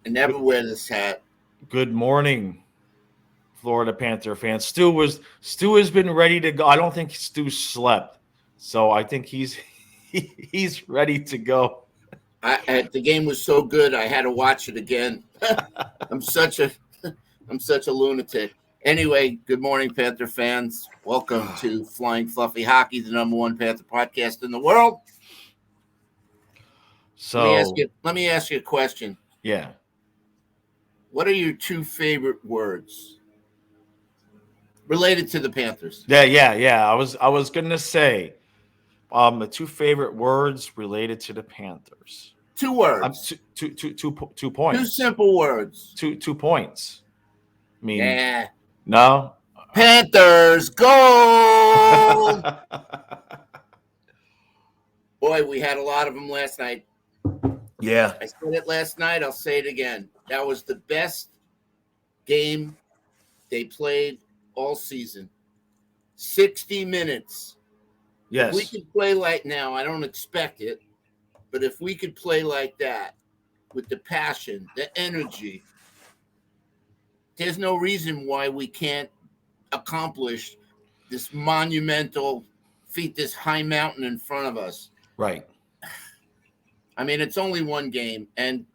I never wear this hat. Good morning, Florida Panther fans. Stu has been ready to go. I don't think Stu slept, so I think he's ready to go. The game was so good, I had to watch it again. I'm such a I'm such a lunatic. Anyway, good morning, Panther fans. Welcome to Flying Fluffy Hockey, the number one Panther podcast in the world. So Let me ask you a question. yeah, What are your two favorite words related to the Panthers? yeah. I was gonna say the two favorite words related to the Panthers. Two words. Two Two points. simple words. Two points. I mean, Yeah. no. Panthers gold. Boy, we had a lot of them last night. Yeah. I said it last night. I'll say it again. That was the best game they played all season. 60 minutes. Yes. If we could play like now, I don't expect it, but if we could play like that with the passion, the energy, there's no reason why we can't accomplish this monumental feat, this high mountain in front of us. Right. I mean, it's only one game. And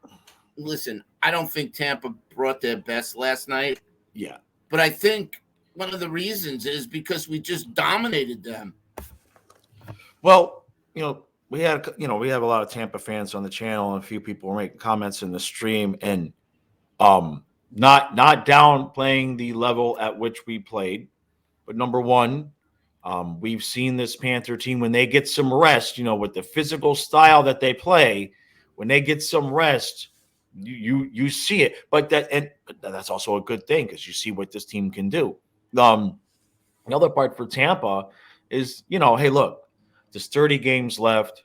listen, I don't think Tampa brought their best last night. Yeah. But I think one of the reasons is because we just dominated them. Well, we have a lot of Tampa fans on the channel, and a few people were making comments in the stream, and not downplaying the level at which we played, but number one, we've seen this Panther team when they get some rest, with the physical style that they play, when they get some rest, you see it. But that's also a good thing because you see what this team can do. The other part for Tampa is, hey, look, there's 30 games left.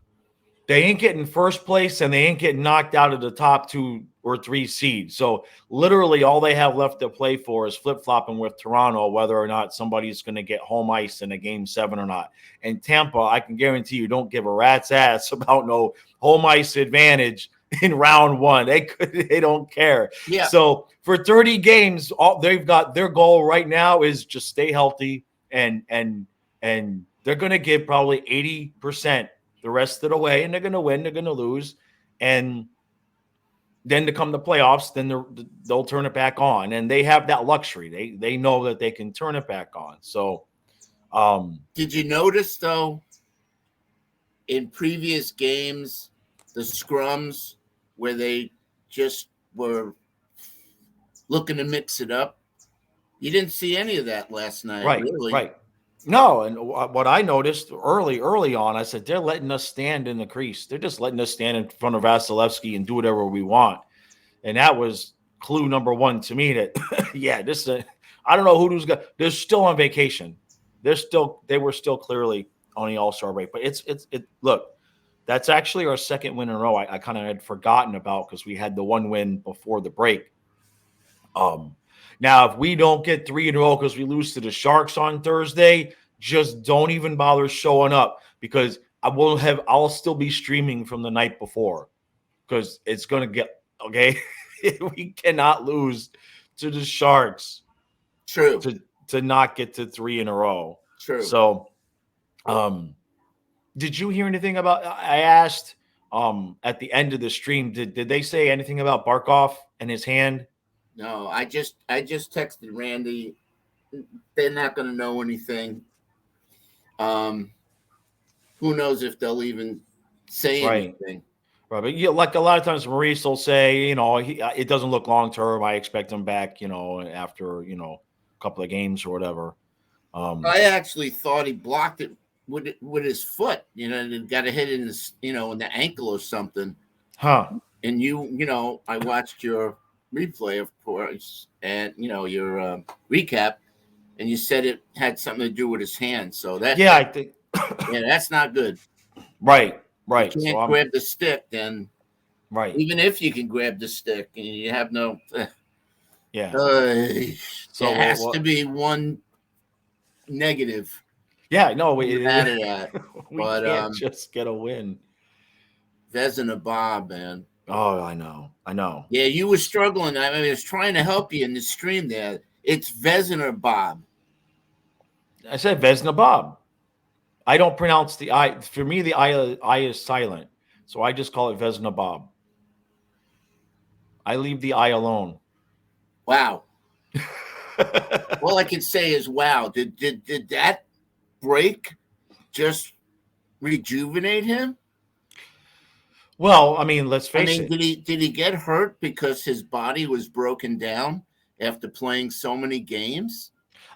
They ain't getting first place and they ain't getting knocked out of the top 2 or 3 seeds. So literally all they have left to play for is flip-flopping with Toronto, whether or not somebody's going to get home ice in a game 7 or not. And Tampa, I can guarantee you don't give a rat's ass about no home ice advantage in round 1. They don't care. Yeah. So for 30 games, all they've got, their goal right now is just stay healthy, and they're going to give probably 80% the rest of the way, and they're going to win, they're going to lose, and then to come the playoffs, then they'll turn it back on, and they have that luxury. They know that they can turn it back on. So, did you notice though, in previous games, the scrums where they just were looking to mix it up? You didn't see any of that last night, right, really. Right. No, and what I noticed early on, I said, they're letting us stand in the crease. They're just letting us stand in front of Vasilevsky and do whatever we want. And that was clue number 1 to me that, yeah, I don't know who's got, they're still on vacation. They were still clearly on the All-Star break. But look, that's actually our second win in a row. I kind of had forgotten about because we had the one win before the break. Now, if we don't get 3 in a row because we lose to the Sharks on Thursday, just don't even bother showing up because I'll still be streaming from the night before because it's going to get, okay? We cannot lose to the Sharks. True. To not get to 3 in a row. True. So, did you hear anything about, I asked at the end of the stream, did they say anything about Barkov and his hand? No, I just texted Randy. They're not going to know anything. Who knows if they'll even say anything? Right, but like a lot of times, Maurice will say, it doesn't look long term. I expect him back, after a couple of games or whatever. I actually thought he blocked it with his foot. It got a hit in his, in the ankle or something. Huh? And I watched your replay, of course, and your recap, and you said it had something to do with his hand. So that, I think, that's not good. Right. You can't grab the stick, then. Right. Even if you can grab the stick, and you have no. Yeah. So there has to be one negative. Yeah. No, we can't just get a win. Vezina Bob, man. Oh, I know. Yeah, you were struggling. I mean, I was trying to help you in the stream there. It's Vesner Bob. I said Vesna Bob. I don't pronounce the I. For me, the I is silent, so I just call it Vesna Bob. I leave the I alone. Wow. All I can say is, wow. Did that break just rejuvenate him? Well, I mean, let's I face mean, it. did he get hurt because his body was broken down after playing so many games?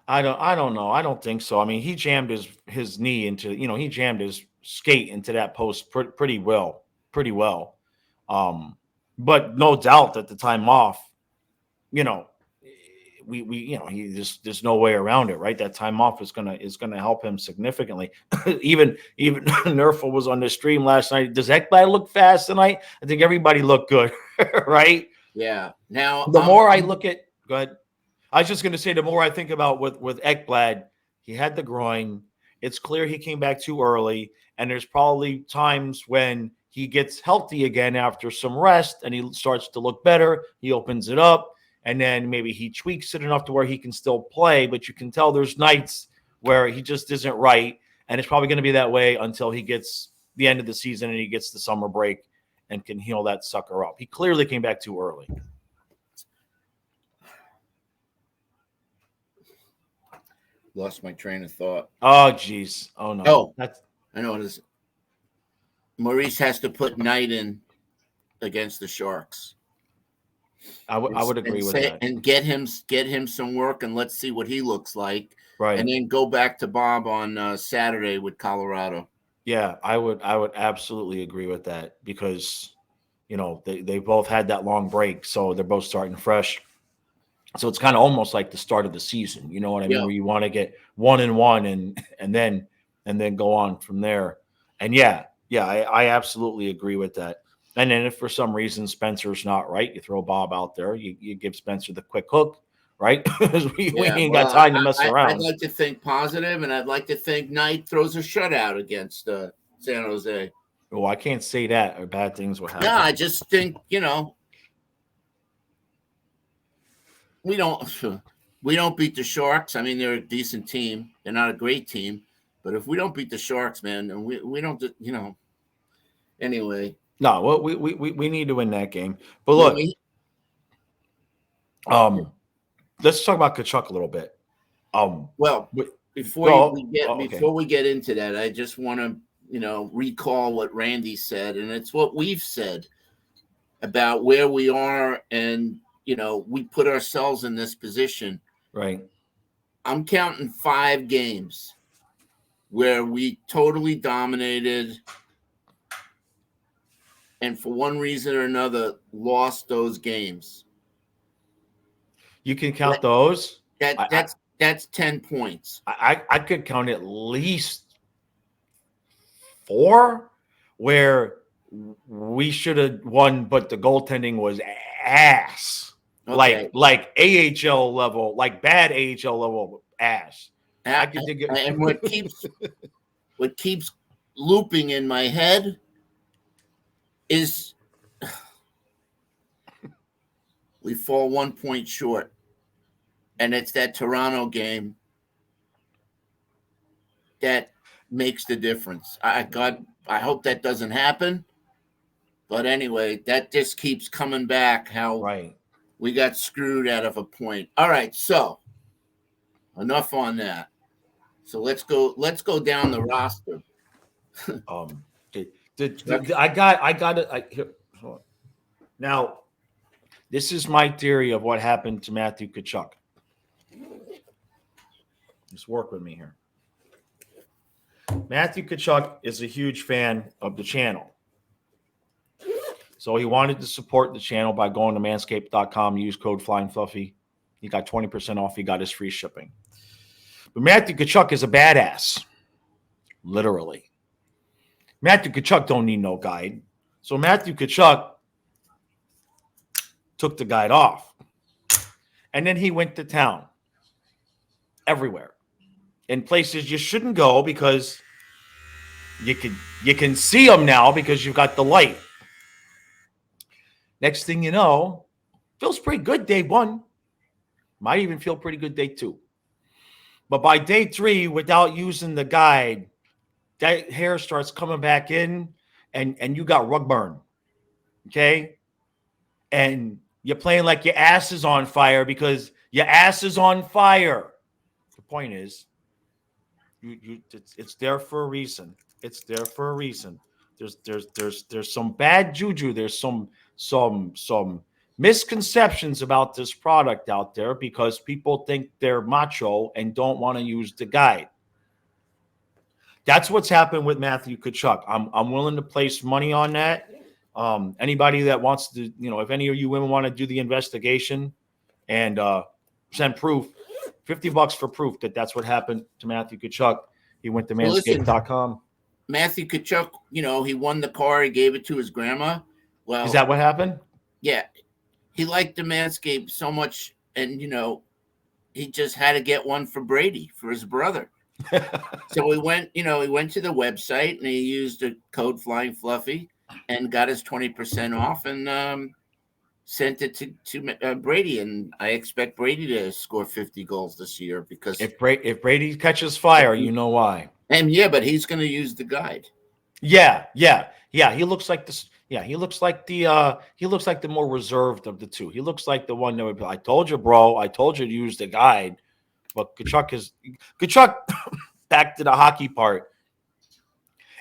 I don't know. I don't think so. I mean, he jammed his knee into, he jammed his skate into that post pretty well, pretty well. But no doubt that the time off, you know, we he there's no way around it, right? That time off is gonna help him significantly. even Nerful was on the stream last night. Does Ekblad look fast tonight? I think everybody looked good, right? Yeah. Now, The more I look at, go ahead. I was just going to say, the more I think about with Ekblad, he had the groin. It's clear he came back too early, and there's probably times when he gets healthy again after some rest, and he starts to look better. He opens it up, and then maybe he tweaks it enough to where he can still play. But you can tell there's nights where he just isn't right, and it's probably going to be that way until he gets the end of the season and he gets the summer break and can heal that sucker up. He clearly came back too early. lost my train of thought. Oh, geez. Oh, no. Oh, That's I know it is. Maurice has to put Knight in against the Sharks. I would agree with that. And get him some work, and let's see what he looks like. Right. And then go back to Bob on Saturday with Colorado. Yeah, I would absolutely agree with that because, they both had that long break, so they're both starting fresh. So it's kind of almost like the start of the season. You know what I mean? Yeah. Where you want to get 1-1 and then go on from there. And I absolutely agree with that. And then if for some reason Spencer's not right, you throw Bob out there. You give Spencer the quick hook, right? we ain't got time to mess around. I'd like to think positive, and I'd like to think Knight throws a shutout against San Jose. Well, I can't say that or bad things will happen. Yeah, I just think, we don't beat the Sharks. I mean, they're a decent team. They're not a great team, but if we don't beat the Sharks, man, and we don't, anyway. No, well, we need to win that game. But look, let's talk about Tkachuk a little bit. Before we get into that, I just want to recall what Randy said, and it's what we've said about where we are, and we put ourselves in this position. Right. I'm counting 5 games where we totally dominated, and for one reason or another lost those games. You can count those. That's 10 points. I could count at least 4 where we should have won, but the goaltending was ass. Okay. Like AHL level, like bad AHL level ass. I could think of and what keeps looping in my head is we fall 1 point short, and it's that Toronto game that makes the difference. I hope that doesn't happen, but anyway, that just keeps coming back. How we got screwed out of a point. All right, so enough on that. So let's go down the roster. I got it. Here, now, this is my theory of what happened to Matthew Tkachuk. Just work with me here. Matthew Tkachuk is a huge fan of the channel. So he wanted to support the channel by going to manscaped.com, use code FlyingFluffy. He got 20% off. He got his free shipping. But Matthew Tkachuk is a badass. Literally. Matthew Tkachuk don't need no guide. So Matthew Tkachuk took the guide off. And then he went to town. Everywhere. In places you shouldn't go because you can see him now because you've got the light. Next thing you know, feels pretty good day one. Might even feel pretty good day two. But by day three, without using the guide, that hair starts coming back in and you got rug burn. Okay. And you're playing like your ass is on fire because your ass is on fire. The point is, it's there for a reason. It's there for a reason. There's some bad juju. There's some misconceptions about this product out there because people think they're macho and don't want to use the guide. That's what's happened with Matthew Tkachuk. I'm willing to place money on that. Anybody that wants to, if any of you women want to do the investigation and send proof, $50 for proof that that's what happened to Matthew Tkachuk. He went to manscaped.com. Matthew Tkachuk, he won the car. He gave it to his grandma. Well, is that what happened? Yeah. He liked the Manscaped so much, and, he just had to get one for Brady, for his brother. So he went to the website, and he used the code Flying Fluffy and got his 20% off and sent it to Brady. And I expect Brady to score 50 goals this year because if Brady catches fire, you know why. And but he's going to use the guide. Yeah. He looks like this. Yeah, he looks like the more reserved of the two. He looks like the one that would be, I told you, bro. I told you to use the guide. But Tkachuk back to the hockey part,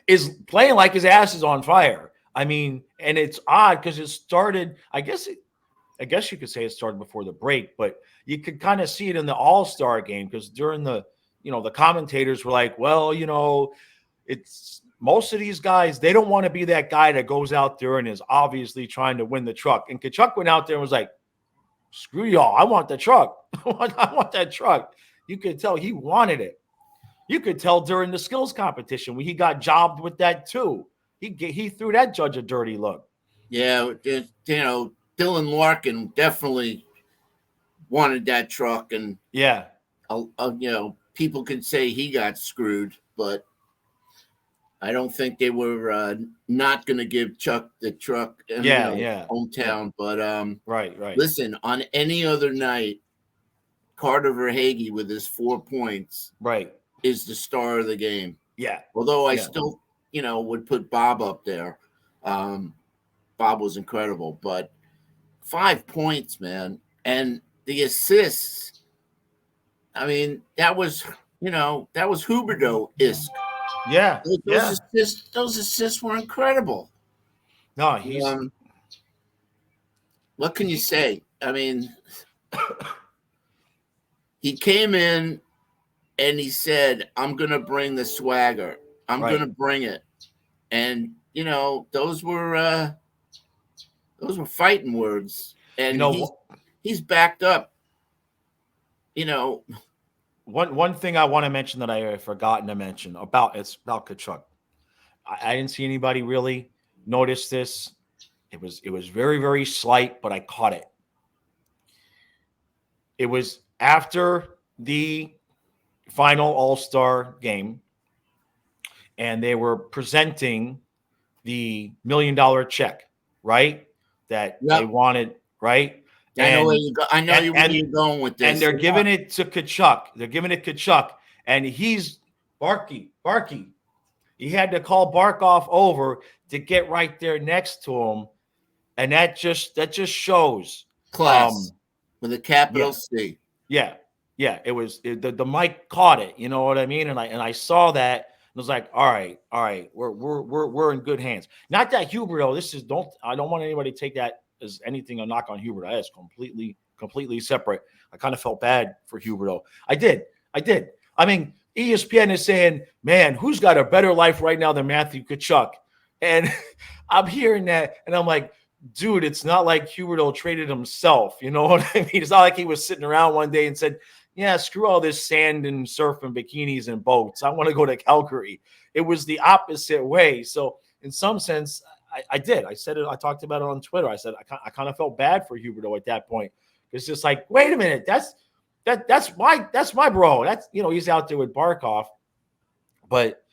is playing like his ass is on fire. I mean, and it's odd because it started, I guess you could say it started before the break, but you could kind of see it in the All-Star game because during the commentators were like, well, it's most of these guys, they don't want to be that guy that goes out there and is obviously trying to win the truck. And Tkachuk went out there and was like, screw y'all, I want the truck. I want that truck. You could tell he wanted it. You could tell during the skills competition when he got jobbed with that too. He threw that judge a dirty look. Yeah, Dylan Larkin definitely wanted that truck, and yeah, people can say he got screwed, but I don't think they were not going to give Chuck the truck in hometown. But right. Listen, on any other night, Carter Verhaeghe with his 4 points, is the star of the game. Yeah. Although I still, would put Bob up there. Bob was incredible, but 5 points, man, and the assists. I mean, that was Huberdeau-esque. Yeah. Those assists were incredible. No, he's. What can you say? I mean, he came in and he said, "I'm going to bring the swagger. I'm going to bring it." And those were fighting words. And he's backed up. One thing I want to mention that I have forgotten to mention about Tkachuk. I didn't see anybody really notice this. It was very, very slight, but I caught it. It was after the final All-Star game, and they were presenting the $1 million check, right? That they wanted, right? I know where you're going with this. And they're giving it to Tkachuk. And he's Barkey. He had to call Barkov over to get right there next to him. And that just shows class with a capital C. Yeah. It was the mic caught it. You know what I mean? And I saw that and was like, all right, we're in good hands. Not that Huberdeau. I don't want anybody to take that as anything a knock on Huberdeau. That is completely separate. I kind of felt bad for Huberdeau. I did. I mean, ESPN is saying, man, who's got a better life right now than Matthew Tkachuk? And I'm hearing that, and I'm like, dude, it's not like Huberdeau traded himself. You know what I mean? It's not like he was sitting around one day and said, yeah, screw all this sand and surf and bikinis and boats. I want to go to Calgary. It was the opposite way. So in some sense, I did. I said it. I talked about it on Twitter. I said I kind of felt bad for Huberdeau at that point. It's just like, wait a minute, that's my bro. That's he's out there with Barkov. But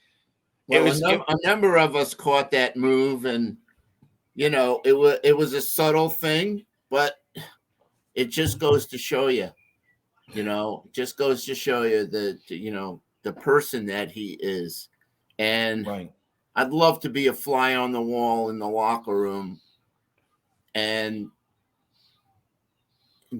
a number of us caught that move, and it was a subtle thing, but it just goes to show you, just goes to show you the person that he is. And Right. I'd love to be a fly on the wall in the locker room and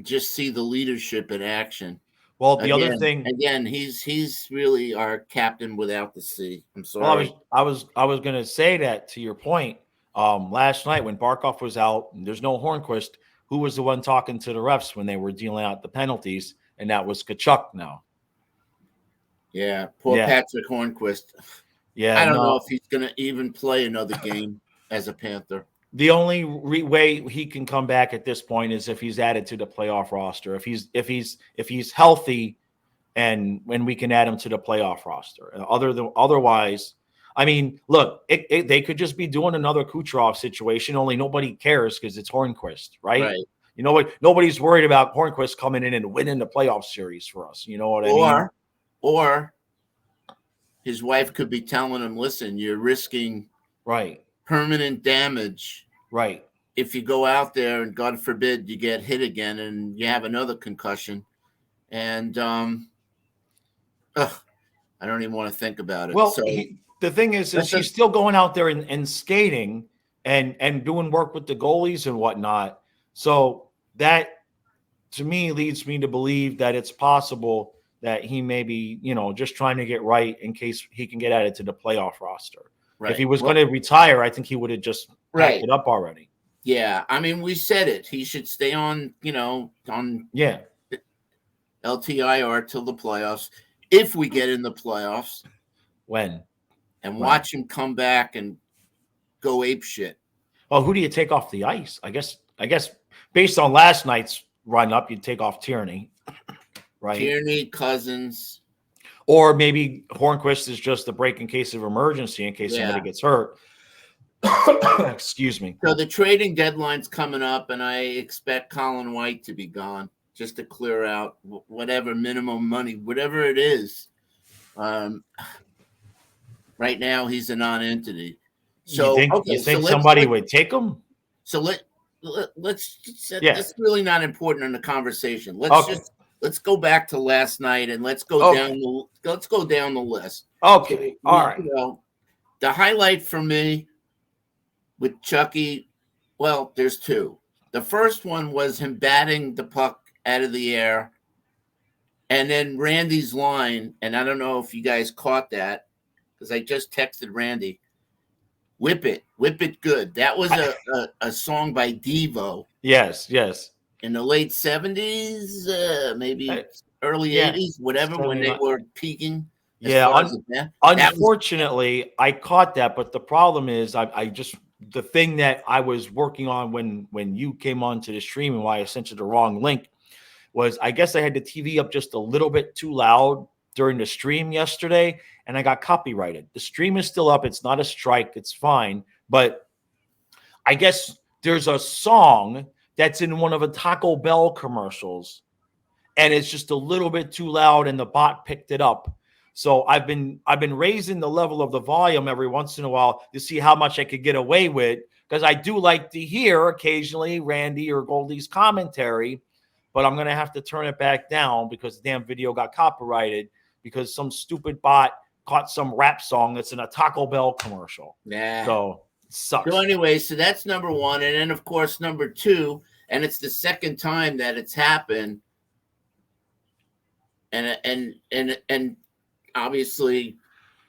just see the leadership in action. Well, the other Again, thing, again, he's really our captain without the C. I'm well, sorry. I was going to say that to your point. Last night when Barkov was out, and there's no Hornquist. Who was the one talking to the refs when they were dealing out the penalties? And that was Kachuk. Now, Yeah, poor yeah, Patrick Hornquist. yeah, I don't know no. if he's going to even play another game as a Panther. The only way he can come back at this point is if he's added to the playoff roster. If he's healthy, and when we can add him to the playoff roster. Otherwise, I mean, look, they could just be doing another Kucherov situation. Only nobody cares because it's Hornquist, right? Right. You know what? Nobody's worried about Hornquist coming in and winning the playoff series for us. You know what I mean? Or his wife could be telling him, listen, you're risking Right. permanent damage Right. if you go out there and God forbid you get hit again and you have another concussion. And I don't even want to think about it. Well, So the thing is he's still going out there and skating and doing work with the goalies and whatnot. So that, to me, leads me to believe that it's possible that he may be, just trying to get right in case he can get added to the playoff roster. Right. If he was going to retire, I think he would have just packed it up already. Yeah. I mean, we said it. He should stay on, on LTIR till the playoffs. If we get in the playoffs. When? And watch him come back and go ape shit. Well, who do you take off the ice? I guess based on last night's run up, you'd take off Tierney. Right. Tierney, Cousins. Or maybe Hornquist is just a break in case of emergency, in case somebody gets hurt. Excuse me. So the trading deadline's coming up, and I expect Colin White to be gone just to clear out whatever minimum money, whatever it is. Right now, he's a non-entity. So you think somebody would take him? So let's. That's really not important in the conversation. Let's go back to last night and let's go down the list. Okay. All right. The highlight for me with Chucky, well, there's two. The first one was him batting the puck out of the air, and then Randy's line, and I don't know if you guys caught that because I just texted Randy. Whip it good. That was a song by Devo. Yes. In the late 70s, maybe early 80s, whatever, when they were peaking. Yeah, unfortunately, I caught that, but the problem is the thing that I was working on when you came onto the stream and why I sent you the wrong link was I guess I had the TV up just a little bit too loud during the stream yesterday, and I got copyrighted. The stream is still up. It's not a strike. It's fine. But I guess there's a song that's in one of the Taco Bell commercials, and it's just a little bit too loud, and the bot picked it up. So I've been raising the level of the volume every once in a while to see how much I could get away with, because I do like to hear occasionally Randy or Goldie's commentary, but I'm going to have to turn it back down because the damn video got copyrighted because some stupid bot caught some rap song that's in a Taco Bell commercial. Yeah. So it sucks. So anyway, so that's number one. And then, of course, number two, and it's the second time that it's happened. And obviously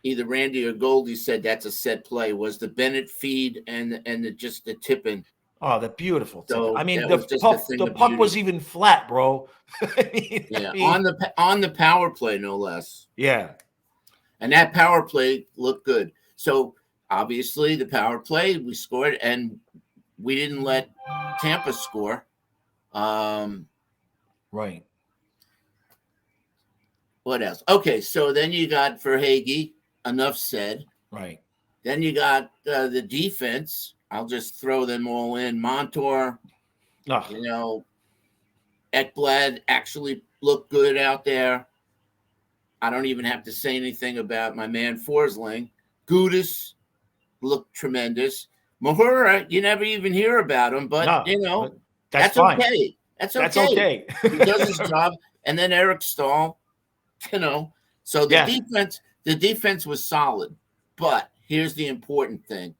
either Randy or Goldie said that's a set play, was the Bennett feed and just the tipping. Oh, the beautiful. So I mean, the puck was even flat, bro. On the power play, no less. Yeah. And that power play looked good. So obviously the power play, we scored, and we didn't let Tampa score. Right. What else? Okay, so then you got Verhaeghe, enough said. Right. Then you got the defense. I'll just throw them all in. Montour, Ekblad actually looked good out there. I don't even have to say anything about my man Forsling. Gudis looked tremendous. Mahura, you never even hear about him, but No, but that's that's fine. okay. That's That's okay. okay. He does his job. And then Eric Stahl, So the defense was solid. But here's the important thing.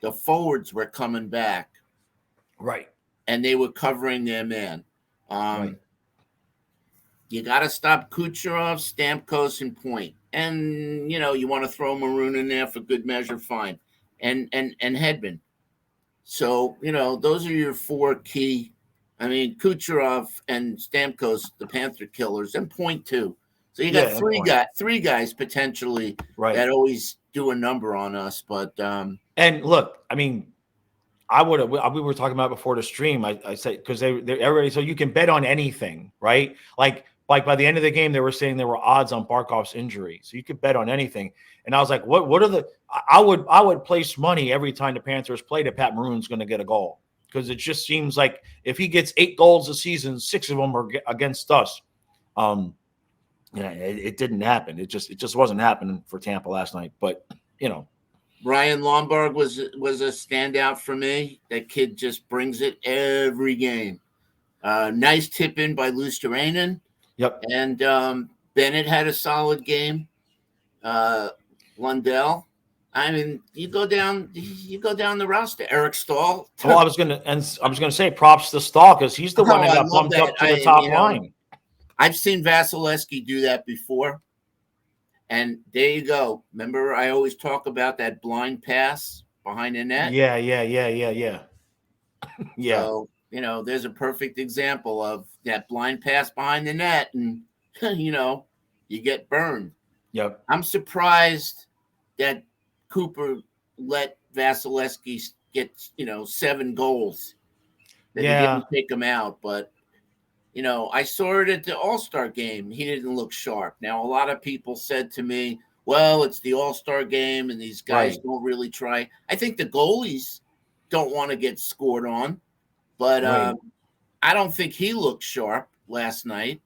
The forwards were coming back. Right. And they were covering their man. Right. You got to stop Kucherov, Stamkos, and Point. And, you want to throw Maroon in there for good measure, fine. And Hedman. So, those are your four key. I mean, Kucherov and Stamkos, the Panther killers, and Point too. So you got three guys potentially that always do a number on us. But and look, I mean, we were talking about before the stream. I said because they everybody, so you can bet on anything, right? Like by the end of the game, they were saying there were odds on Barkov's injury, so you could bet on anything. And I was like, what are the? I would place money every time the Panthers play that Pat Maroon's going to get a goal, because it just seems like if he gets 8 goals a season, 6 of them are against us. It didn't happen. It just wasn't happening for Tampa last night. But Ryan Lombard was a standout for me. That kid just brings it every game. Nice tip in by Luosterainen. Yep. And Bennett had a solid game. Lundell. I mean, you go down the roster. Eric Stahl. Well, I was gonna say props to Stahl because he's the one that got bumped up to the top line. I've seen Vasilevsky do that before. And there you go. Remember, I always talk about that blind pass behind the net? Yeah. So, there's a perfect example of that blind pass behind the net, and, you get burned. Yep. I'm surprised that Cooper let Vasilevsky get, 7 goals. That he didn't take him out. But, I saw it at the All-Star game. He didn't look sharp. Now, a lot of people said to me, well, it's the All-Star game and these guys don't really try. I think the goalies don't want to get scored on. But I don't think he looked sharp last night.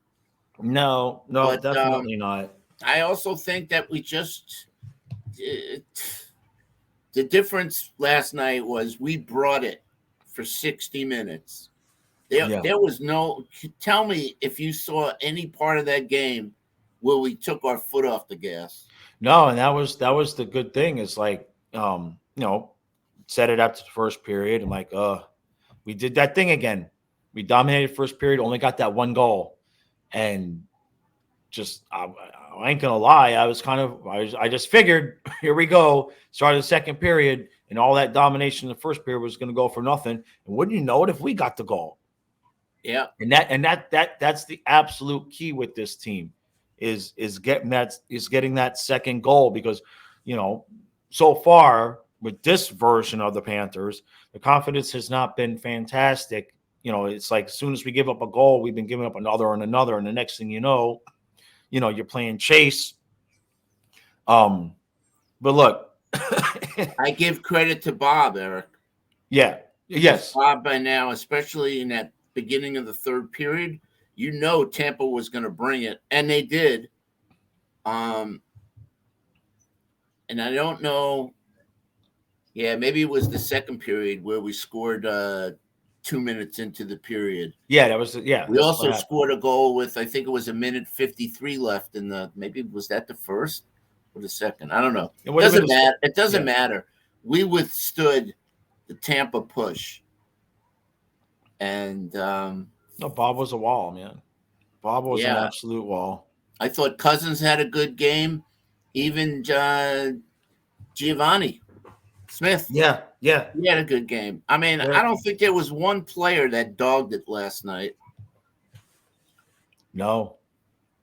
No, but, definitely not. I also think that we just the difference last night was we brought it for 60 minutes. There was no – tell me if you saw any part of that game where we took our foot off the gas. No, and that was the good thing is like, set it up to the first period and like, we did that thing again. We dominated first period, only got that 1 goal. And just I ain't going to lie, I just figured, here we go, started the second period, and all that domination in the first period was going to go for nothing. And wouldn't you know it if we got the goal? Yeah. And that's the absolute key with this team is getting that second goal, because so far with this version of the Panthers, the confidence has not been fantastic. It's like as soon as we give up a goal, we've been giving up another and another, and the next thing you're playing chase. But look, I give credit to Bob, Eric. Yeah. Yes. Bob, by now, especially in that beginning of the third period, Tampa was going to bring it, and they did. And I don't know. Yeah, maybe it was the second period where we scored 2 minutes into the period. Yeah, that was We also scored a goal with, I think it was 1:53 left in the. Maybe was that the first or the second? I don't know. It doesn't matter. It doesn't matter. We withstood the Tampa push. And no, Bob was a wall, man. Bob was an absolute wall. I thought Cousins had a good game. Even Giovanni Smith. Yeah. He had a good game. I mean, I don't think there was one player that dogged it last night. No,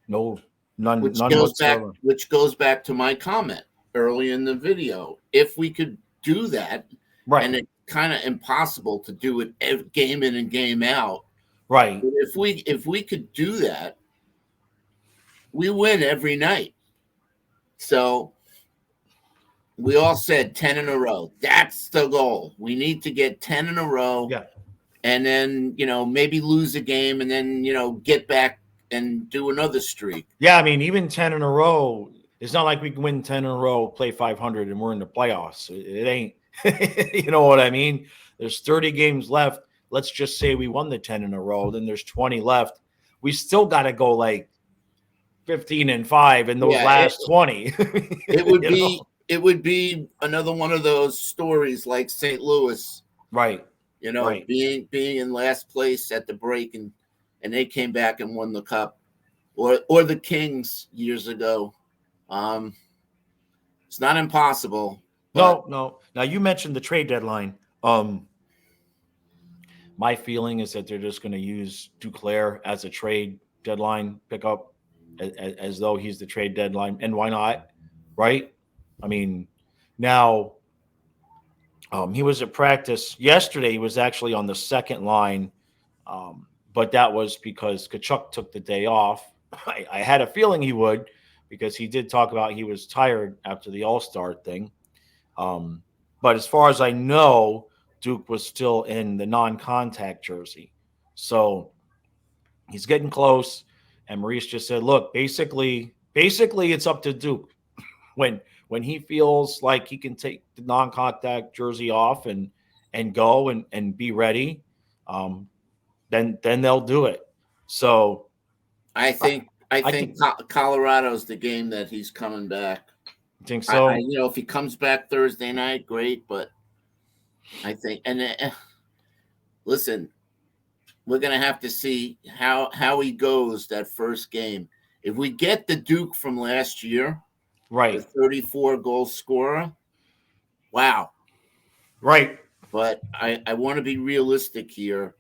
none whatsoever. Which goes back to my comment early in the video. If we could do that, and it's kind of impossible to do it game in and game out. Right. But if we could do that, we win every night. So we all said 10 in a row. That's the goal. We need to get 10 in a row. Yeah. And then, maybe lose a game and then, get back and do another streak. Yeah, I mean, even 10 in a row, it's not like we can win 10 in a row, play 500, and we're in the playoffs. It ain't You know what I mean? There's 30 games left. Let's just say we won the 10 in a row. Then there's 20 left. We still got to go like 15-5 in those Yeah, last 20. it would You know? be another one of those stories like St. Louis, Right. Right. being in last place at the break, and they came back and won the cup, or the Kings years ago. Um, it's not impossible, but No. Now you mentioned the trade deadline. My feeling is that they're just going to use Duclair as a trade deadline pickup, as though he's the trade deadline. And why not? Right? I mean, now he was at practice yesterday. He was actually on the second line, but that was because Kachuk took the day off. I had a feeling he would, because he did talk about he was tired after the All-Star thing. Um, but as far as I know, Duke was still in the non-contact jersey. So he's getting close. And Maurice just said, look, basically it's up to Duke. When he feels like he can take the non-contact jersey off and go and be ready, then they'll do it. So I think I can Colorado's the game that he's coming back. think so. If he comes back Thursday night, great. But I think, and listen, we're gonna have to see how he goes that first game. If we get the Duke from last year, the Right. 34 goal scorer, wow. Right. But I want to be realistic here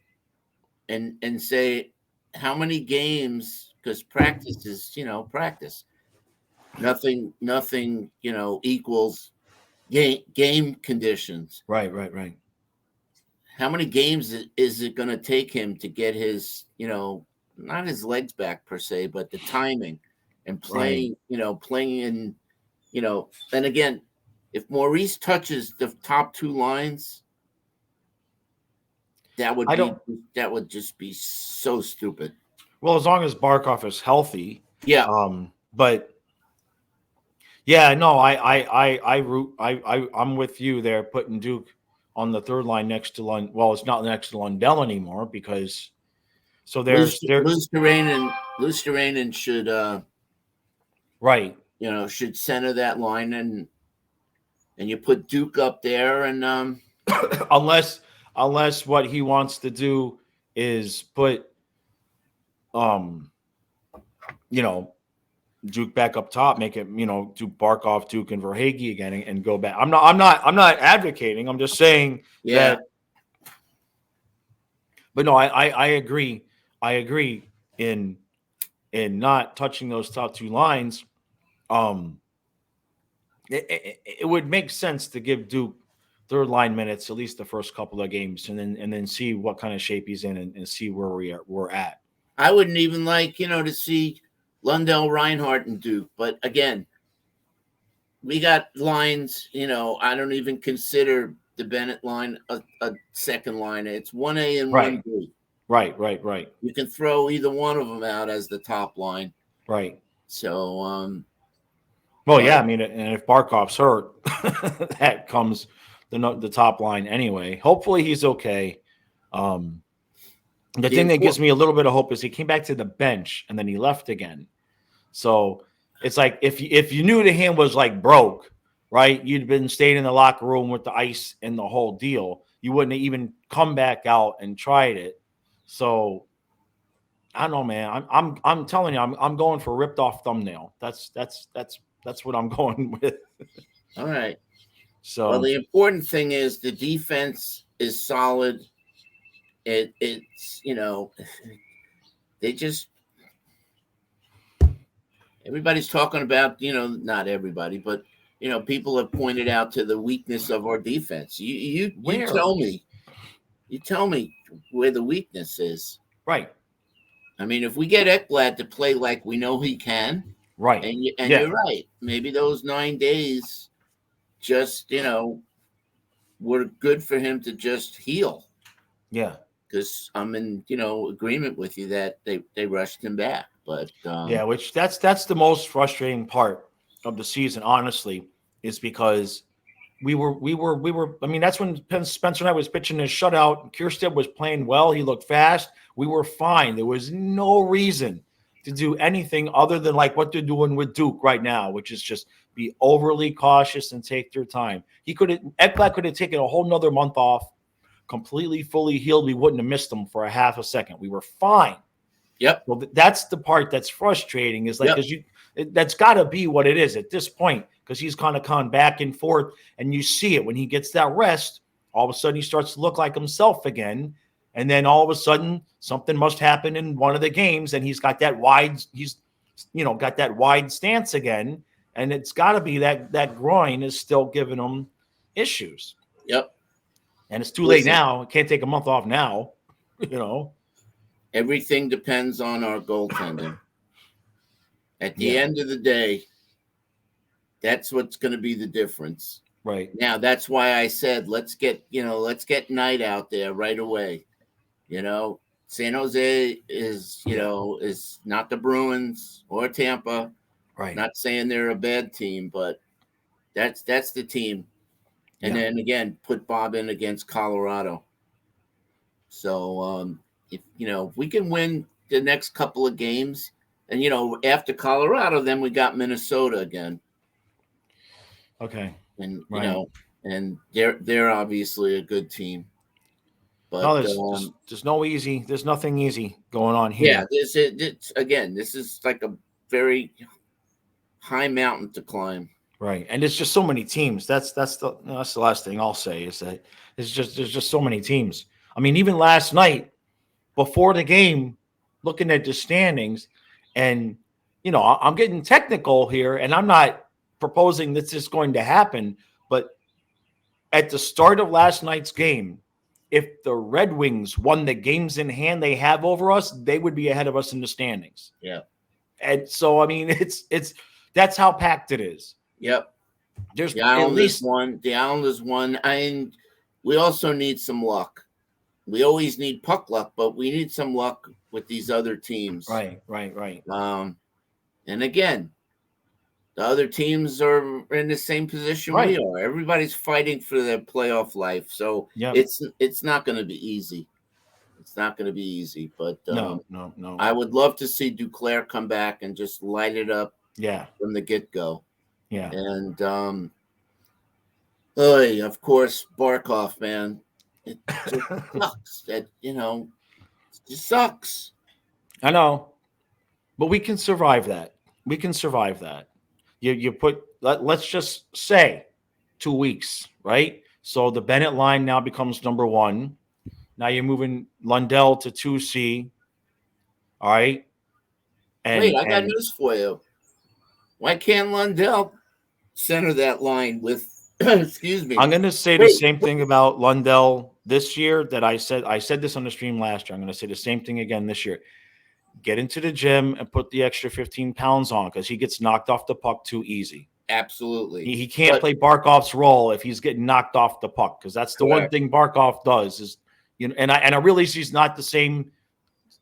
and say how many games, because practice is practice. Nothing equals game conditions. Right. How many games is it going to take him to get his, not his legs back per se, but the timing and Right. playing in, and again, if Maurice touches the top two lines, that I don't would just be so stupid. Well, as long as Barkov is healthy. Yeah. But yeah, no, I'm with you there, putting Duke on the third line next to Lund. Well, it's not next to Lundell anymore, because so there's there Lusterranen should right. Should center that line, and you put Duke up there, and unless what he wants to do is put you know Duke back up top, make it do Barkov, Duke, and Verhage again, and go back. I'm not advocating. I'm just saying that. But no, I agree. I agree in not touching those top two lines. It would make sense to give Duke third line minutes at least the first couple of games, and then see what kind of shape he's in, and see where we're at. I wouldn't even like to see Lundell, Reinhardt, and Duke, but again, we got lines. I don't even consider the Bennett line a second line. It's 1A and 1B. Right. You can throw either one of them out as the top line. Right. So, well, yeah, I mean, and if Barkov's hurt, that comes the top line anyway. Hopefully he's okay. The thing that gives me a little bit of hope is he came back to the bench and then he left again. So it's like if you knew the hand was like broke, right? You'd been staying in the locker room with the ice and the whole deal. You wouldn't have even come back out and tried it. So I don't know, man. I'm telling you, I'm going for ripped off thumbnail. That's what I'm going with. All right. So well, the important thing is the defense is solid. It's they just everybody's talking about not everybody, but people have pointed out to the weakness of our defense. You tell me where the weakness is. Right. I mean, if we get Ekblad to play like we know he can, right, and you're right, maybe those 9 days just were good for him to just heal. Yeah. Because I'm in, agreement with you that they rushed him back. But yeah, which that's the most frustrating part of the season, honestly, is because we were. I mean, that's when Spencer and I was pitching his shutout. Kierstead was playing well. He looked fast. We were fine. There was no reason to do anything other than like what they're doing with Duke right now, which is just be overly cautious and take their time. Ekblad could have taken a whole nother month off, completely fully healed. We wouldn't have missed him for a half a second. We were fine. Yep. Well, that's the part that's frustrating is like, because that's got to be what it is at this point, because he's kind of gone back and forth, and you see it when he gets that rest. All of a sudden, he starts to look like himself again, and then all of a sudden, something must happen in one of the games, and he's got that wide. He's, got that wide stance again, and it's got to be that groin is still giving him issues. Yep. And it's too late now. Can't take a month off now. Everything depends on our goaltending. At the end of the day, that's what's going to be the difference. Right. Now, that's why I said let's get Knight out there right away. San Jose is not the Bruins or Tampa. Right. Not saying they're a bad team, but that's the team. And then again, put Bob in against Colorado. So if we can win the next couple of games, and after Colorado, then we got Minnesota again. Okay. And and they're obviously a good team. But no, there's nothing easy going on here. Yeah, this is like a very high mountain to climb. Right, and there's just so many teams. That's the last thing I'll say is that there's just so many teams. I mean, even last night before the game, looking at the standings, and I'm getting technical here, and I'm not proposing this is going to happen, but at the start of last night's game, if the Red Wings won the games in hand they have over us, they would be ahead of us in the standings. Yeah, and so I mean, it's that's how packed it is. Yep. There's the Islanders won. The Islanders won. And we also need some luck. We always need puck luck, but we need some luck with these other teams. Right. And again, the other teams are in the same position we are. Everybody's fighting for their playoff life. So it's not going to be easy. It's not going to be easy. But no. I would love to see Duclair come back and just light it up from the get-go. Yeah. And of course, Barkov, man. It just sucks that, it just sucks. I know. But we can survive that. You put, let's just say 2 weeks, right? So the Bennett line now becomes number 1. Now you're moving Lundell to 2C. All right. Wait, I got news for you. Why can't Lundell center that line with excuse me? I'm going to say the same thing about Lundell this year that I said this on the stream last year. I'm going to say the same thing again this year. Get into the gym and put the extra 15 pounds on, because he gets knocked off the puck too easy. Absolutely. He can't play Barkov's role if he's getting knocked off the puck, because that's the one thing Barkov does is, and I realize he's not the same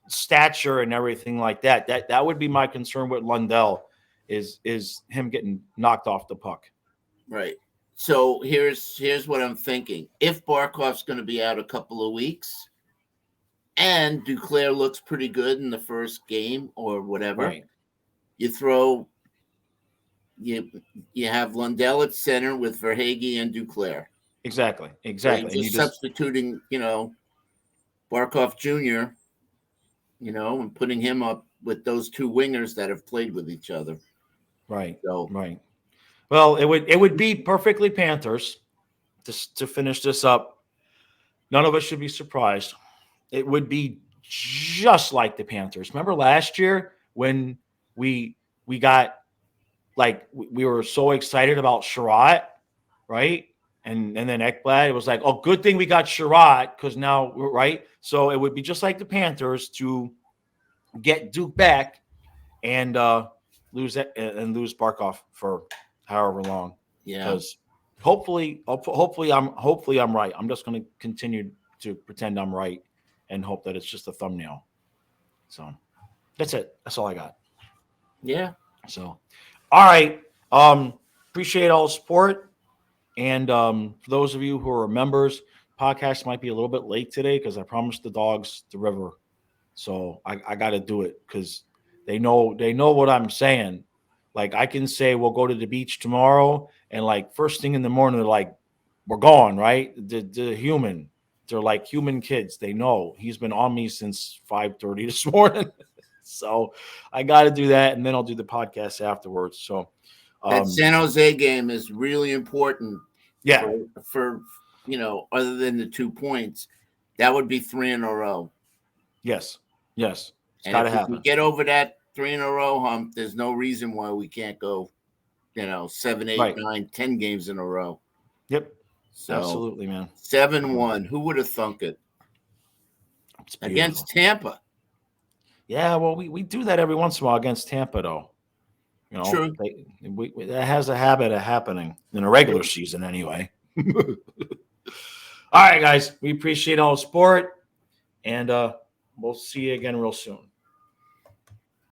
stature and everything like that. That would be my concern with Lundell is him getting knocked off the puck. Right. So here's what I'm thinking. If Barkov's going to be out a couple of weeks and Duclair looks pretty good in the first game or whatever, you have Lundell at center with Verhaeghe and Duclair. Exactly. So you're just substituting, Barkov Jr., and putting him up with those two wingers that have played with each other. Right. So, right. Well, it would be perfectly Panthers to finish this up. None of us should be surprised. It would be just like the Panthers. Remember last year when we got we were so excited about Sherratt, right? And then Ekblad, it was like, oh, good thing we got Sherratt, because now we're right. So it would be just like the Panthers to get Duke back and lose Barkov for however long. Yeah. Because hopefully I'm right. I'm just going to continue to pretend I'm right and hope that it's just a thumbnail. So that's it. That's all I got. Yeah. So, all right. Appreciate all the support. And for those of you who are members, podcast might be a little bit late today because I promised the dogs the river. So I got to do it because they know what I'm saying. Like I can say we'll go to the beach tomorrow, and like first thing in the morning they're like, we're going, right? They're like human kids. They know he's been on me since 5:30 this morning. So I got to do that, and then I'll do the podcast afterwards. So That San Jose game is really important. yeah, For other than the 2 points, that would be 3 in a row. yes, it's And got to if we happen. can get over that 3 in a row hump, there's no reason why we can't go, 7, 8, Right. 9, 10 games in a row. Yep, So absolutely, man. 7-1. Who would have thunk it? It's Against Tampa. Yeah, well, we do that every once in a while against Tampa, though. True. That has a habit of happening in a regular season, anyway. All right, guys, we appreciate all the support, and we'll see you again real soon.